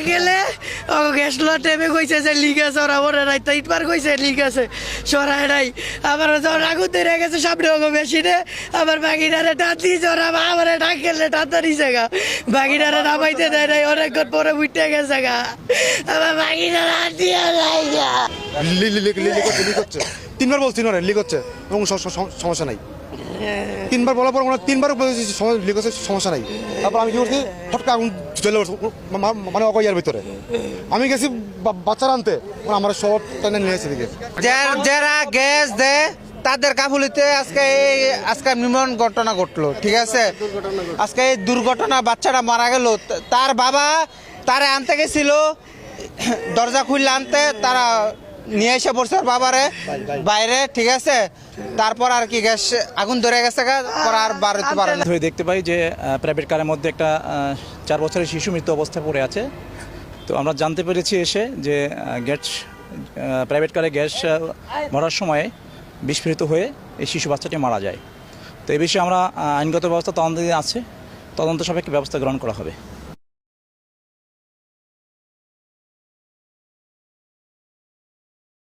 গেলে ও গ্যাস টেপে কইছে যে লিক আছে ওরা ওরা নাই তো ইটবার কইছে লিক আছে সরাই নাই আমার যখন আগুন ধরে গেছে সামনে ওগো মেশিনে আমার বাগিনারে টান দিয়েছে ওরা আমার ডাক গেলে টানতে দিছে গা বাগিনারে নামাইতে দেয় নাই অনেকক্ষণ পরে উঠতে গেছে গা আমার বাগিনারে হাত দিয়ে যায় গা লিক হচ্ছে তিনবার বলছি না লিক হচ্ছে এবং সমস্যা নাই তিনবার বলার পর তিনবার লিক হচ্ছে সমস্যা নাই তারপর আমি কি করছি ফটকা আগুন জ্বলে মানে অকয়ার ভিতরে আমি গেছি বাচ্চারা আনতে আমার সব টানে নিয়ে এসে দিকে যারা গ্যাস দেয় তাদের কাফুলিতে আজকে নির্মম ঘটনা ঘটলো, ঠিক আছে। আজকে এই দুর্ঘটনা বাচ্চাটা মারা গেল, তার বাবা তারা আনতে গেছিল, দরজা খুললে আনতে তারা নিয়ে এসে পড়ছে বাবারে বাইরে, ঠিক আছে। তারপর আর কি গ্যাস আগুন ধরে গেছে, আর বাড়তে পারে না। দেখতে পাই যে প্রাইভেট কারের মধ্যে একটা 4 বছরের শিশু মৃত্যু অবস্থায় পড়ে আছে। তো আমরা জানতে পেরেছি এসে যে প্রাইভেট কারে গ্যাস ভরার সময় বিস্ফোরিত হয়ে এই শিশু বাচ্চাটি মারা যায়। তো এই বিষয়ে আমরা আইনগত ব্যবস্থা তদন্ত আছে, তদন্ত সাপেক্ষে ব্যবস্থা গ্রহণ করা হবে।